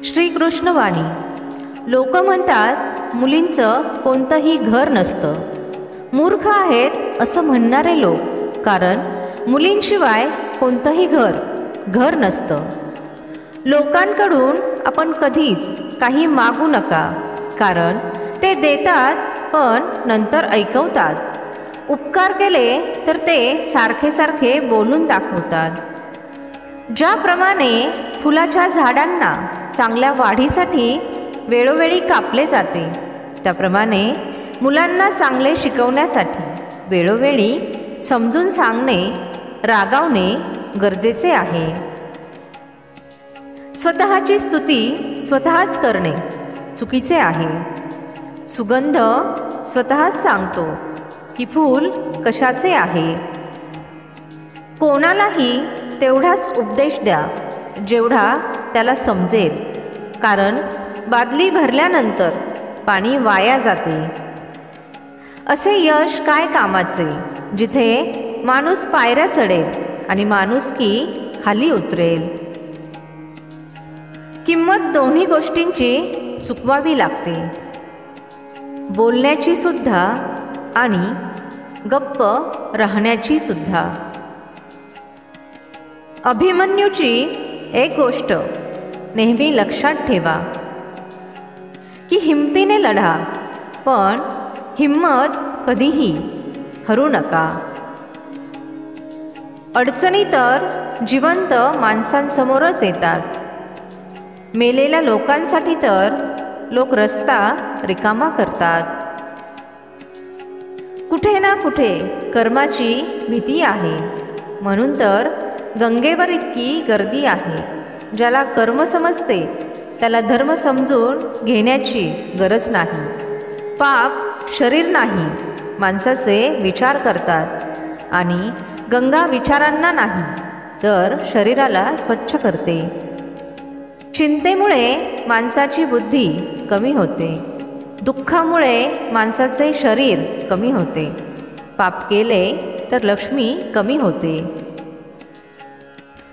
श्रीकृष्णवाणी. लोक म्हणतात मुलींचं कोणतंही घर नसतं. मूर्ख आहेत असं म्हणणारे लोक, कारण मुलींशिवाय कोणतंही घर नसतं. लोकांकडून आपण कधीच काही मागू नका, कारण ते देतात पण नंतर ऐकवतात. उपकार केले तर ते सारखे सारखे बोलून दाखवतात. ज्याप्रमाणे फुलाच्या झाडांना चांगल्या वाढीसाठी वेळोवेळी कापले जाते, त्याप्रमाणे मुलांना चांगले शिकवण्यासाठी वेळोवेळी समजून सांगणे, रागावणे गरजेचे आहे. स्वतःची स्तुती स्वतःच करणे चुकीचे आहे. सुगंध स्वतःच सांगतो की फूल कशाचे आहे. कोणालाही तेवढाच उपदेश द्या जेवढा त्याला समजेल, कारण बादली भरल्यानंतर पाणी वाया जाते. असे यश काय कामाचे जिथे माणूस पायऱ्या चढेल आणि माणुसकी खाली उतरेल. किंमत दोन्ही गोष्टींची चुकवावी लागते, बोलण्याची सुद्धा आणि गप्प राहण्याची सुद्धा. अभिमन्यूची एक गोष्ट नेहमी लक्षात ठेवा की हिमतीने लढा, पण हिम्मत कधीही हरू नका. अडचणी तर जिवंत माणसांसमोरच येतात. मेलेल्या लोकांसाठी तर लोक रस्ता रिकामा करतात. कुठे ना कुठे कर्माची भीती आहे, म्हणून तर गंगेवर इतकी गर्दी आहे. ज्याला कर्म समजते त्याला धर्म समजून घेण्याची गरज नाही. पाप शरीर नाही, माणसाचे विचार करतात, आणि गंगा विचारांना नाही तर शरीराला स्वच्छ करते. चिंतेमुळे माणसाची बुद्धी कमी होते, दुःखामुळे माणसाचे शरीर कमी होते. पाप केले तर लक्ष्मी कमी होते.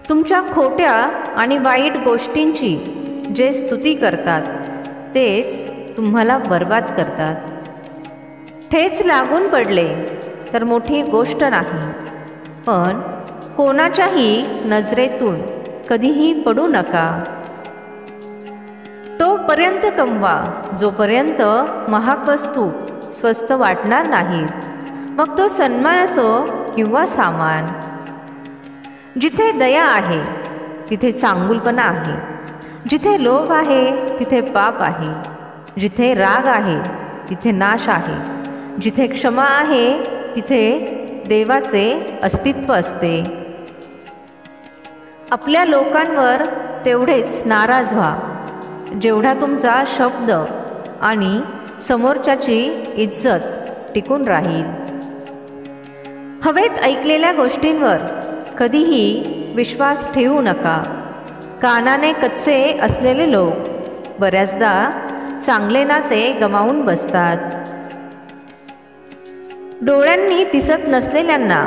तुमच्या खोट्या आणि वाईट गोष्टींची जे स्तुती करतात तेच तुम्हाला बर्बाद करतात. ठेच लागून पडले तर मोठी गोष्ट नाही, पण कोणाच्याही नजरेतून कधीही पडू नका. तोपर्यंत कमवा जोपर्यंत महाग वस्तू स्वस्त वाटणार नाहीत, मग तो सन्मान असो किंवा सामान. जिथे दया आहे तिथे चांगुलपणा आहे, जिथे लोभ आहे तिथे पाप आहे, जिथे राग आहे तिथे नाश आहे, जिथे क्षमा आहे तिथे देवाचे अस्तित्व असते. आपल्या लोकांवर तेवढेच नाराज व्हा जेवढा तुमचा शब्द आणि समोरच्याची इज्जत टिकून राहील. हवेत ऐकलेल्या गोष्टींवर कधीही विश्वास ठेवू नका. कानाने कच्चे असलेले लोक बऱ्याचदा चांगले नाते गमावून बसतात. डोळ्यांनी दिसत नसलेल्यांना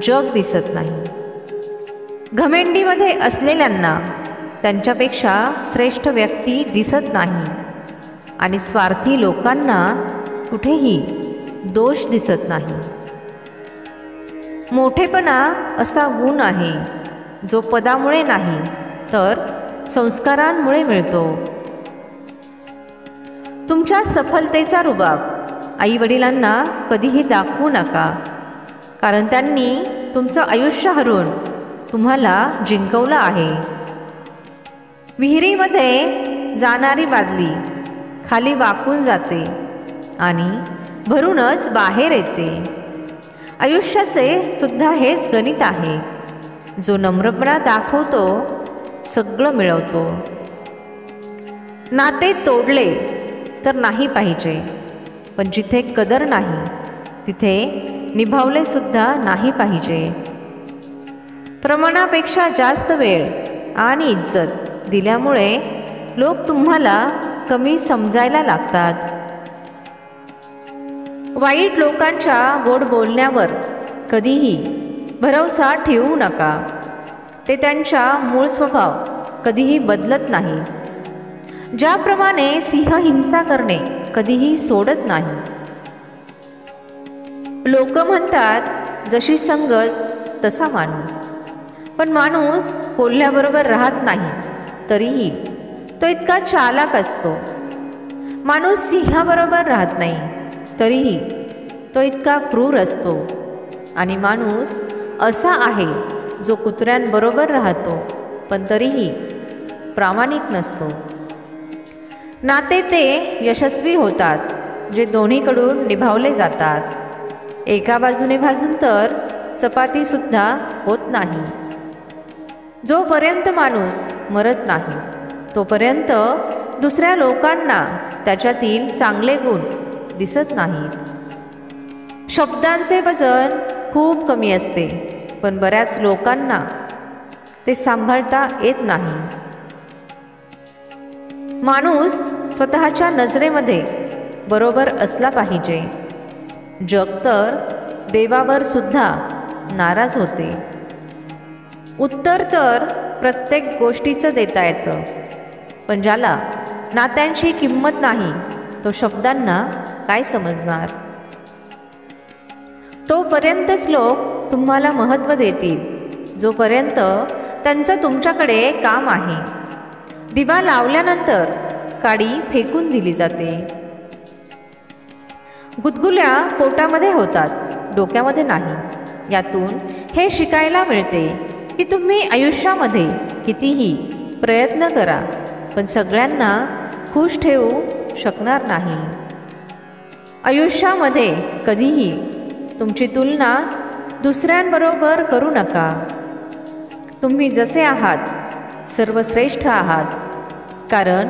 जग दिसत नाही. घमेंडीमध्ये असलेल्यांना त्यांच्यापेक्षा श्रेष्ठ व्यक्ती दिसत नाही, आणि स्वार्थी लोकांना कुठेही दोष दिसत नाही. मोठेपणा असा गुण आहे जो पदामुळे नाही तर संस्कारांमुळे मिळतो. तुमच्या सफलतेचा रुबाब आईवडिलांना कधीही दाखवू नका, कारण त्यांनी तुमचं आयुष्य हरवून तुम्हाला जिंकवलं आहे. विहिरीमध्ये जाणारी बादली खाली वाकून जाते आणि भरूनच बाहेर येते. आयुष्याचे सुद्धा हेच गणित आहे. जो नम्रपणा दाखवतो सगळं मिळवतो. नाते तोडले तर नाही पाहिजे, पण जिथे कदर नाही तिथे निभावले सुद्धा नाही पाहिजे. प्रमाणापेक्षा जास्त वेळ आणि इज्जत दिल्यामुळे लोक तुम्हाला कमी समजायला लागतात. वाईट लोकांच्या गोड बोलण्यावर कधीही भरवसा ठेवू नका. ते त्यांचा मूळ स्वभाव कधीही बदलत नाही. ज्याप्रमाणे सिंह हिंसा करणे कधीही सोडत नाही. लोक म्हणतात जशी संगत तसा माणूस, पण माणूस कोल्ह्याबरोबर राहत नाही तरीही तो इतका चालाक असतो. माणूस सिंहाबरोबर राहत नाही तरीही तो इतका क्रूर असतो. आणि माणूस असा आहे जो कुत्र्यांबरोबर राहतो पण तरीही प्रामाणिक नसतो. नाते ते यशस्वी होतात जे दोन्हीकडून निभावले जातात. एका बाजूने भाजून तर चपातीसुद्धा होत नाही. जोपर्यंत माणूस मरत नाही तोपर्यंत दुसऱ्या लोकांना त्याच्यातील चांगले गुण दिसत नाहीत. शब्दांचे वजन खूप कमी असते, पण बऱ्याच लोकांना ते सांभाळता येत नाही. माणूस स्वतःच्या नजरेमध्ये बरोबर असला पाहिजे. जग तर देवावर सुद्धा नाराज होते. उत्तर तर प्रत्येक गोष्टीचं देता येतं, पण ज्याला नात्यांची किंमत नाही तो शब्दांना काय समजणार. तोपर्यंतच लोक तुम्हाला महत्त्व देतील जोपर्यंत त्यांचं तुमच्याकडे काम आहे. दिवा लावल्यानंतर काडी फेकून दिली जाते. गुदगुल्या पोटामध्ये होतात, डोक्यामध्ये नाही. यातून हे शिकायला मिळते की तुम्ही आयुष्यामध्ये कितीही प्रयत्न करा पण सगळ्यांना खुश ठेवू शकणार नाही. आयुष्यामध्ये कधीही तुमची तुलना दुसऱ्यांबरोबर करू नका. तुम्ही जसे आहात सर्वश्रेष्ठ आहात, कारण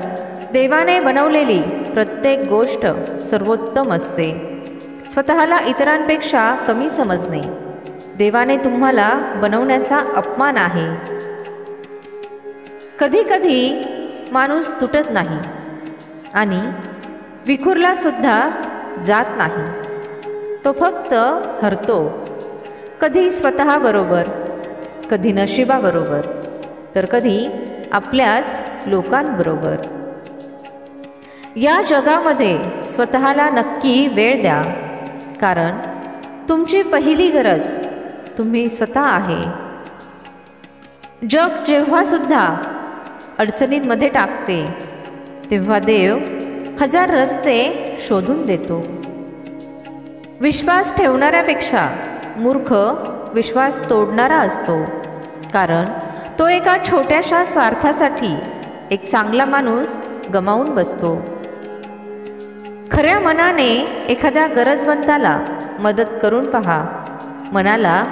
देवाने बनवलेली प्रत्येक गोष्ट सर्वोत्तम असते. स्वतःला इतरांपेक्षा कमी समजणे देवाने तुम्हाला बनवण्याचा अपमान आहे. कधीकधी माणूस तुटत नाही आणि विखुरला सुद्धा जात नाही. तो फक्त हरतो, कधी स्वतःबरोबर, कधी नशिबाबरोबर, तर कधी आपल्याच लोकांबरोबर. या जगामध्ये स्वतःला नक्की वेळ द्या, कारण तुमची पहिली गरज तुम्ही स्वतः आहे. जग जेव्हा सुद्धा अडचणींमध्ये टाकते तेव्हा देव 1000 रस्ते शोधून देतो. विश्वास ठेवणाऱ्यापेक्षा मूर्ख विश्वास तोडणारा असतो, कारण तो एका छोट्याशा स्वार्थासाठी एक चांगला माणूस गमावून बसतो. खऱ्या मनाने एखाद्या गरजवंताला मदत करून पहा. मनाला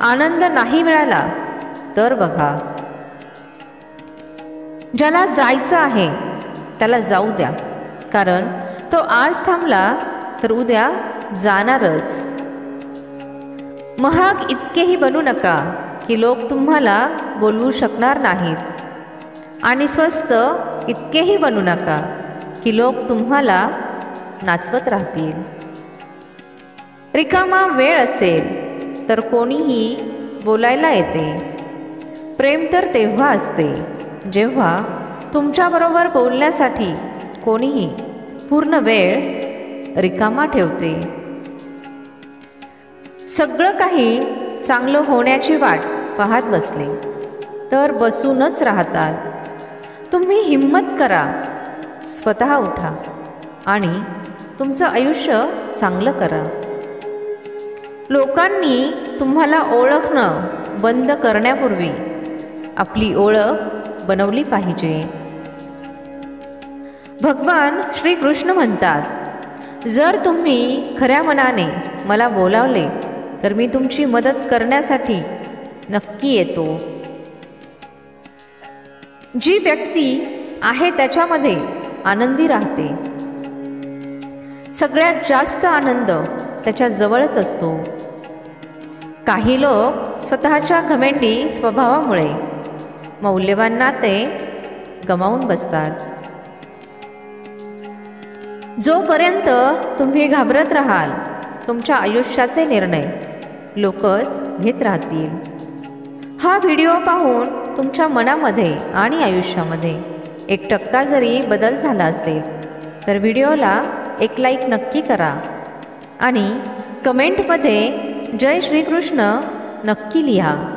आनंद नाही मिळाला तर बघा. ज्याला जायचं आहे त्याला जाऊ द्या, कारण तो आज थांबला तर उद्या जाणारच. महाग इतकेही बनू नका की लोक तुम्हाला बोलवू शकणार नाहीत, आणि स्वस्त इतकेही बनू नका की लोक तुम्हाला नाचवत राहतील. रिकामा वेळ असेल तर कोणीही बोलायला येते. प्रेम तर तेव्हा असते जेव्हा तुमच्याबरोबर बोलण्यासाठी कोणीही पूर्ण वेळ रिकामा ठेवते. सगळं काही चांगलं होण्याची वाट पाहत बसले तर बसूनच राहतात. तुम्ही हिम्मत करा, स्वतः उठा आणि तुमचं आयुष्य चांगलं करा. लोकांनी तुम्हाला ओळखणं बंद करण्यापूर्वी आपली ओळख बनवली पाहिजे. भगवान श्रीकृष्ण म्हणतात, जर तुम्ही खऱ्या मनाने मला बोलावले तर मी तुमची मदत करण्यासाठी नक्की येतो. जी व्यक्ती आहे त्याच्यामध्ये आनंदी राहते. सगळ्यात जास्त आनंद त्याच्या जवळच असतो. काही लोक स्वतःच्या घमेंडी स्वभावामुळे मौल्यवान नाते गमावून बसतात. जोपर्यंत तुम्ही घाबरत राहाल तुमच्या आयुष्याचे निर्णय लोकच घेत राहतील. हा व्हिडिओ पाहून तुमच्या मनामध्ये आणि आयुष्यामध्ये 1% जरी बदल झाला असेल तर व्हिडिओला एक लाईक नक्की करा आणि कमेंटमध्ये जय श्रीकृष्ण नक्की लिहा.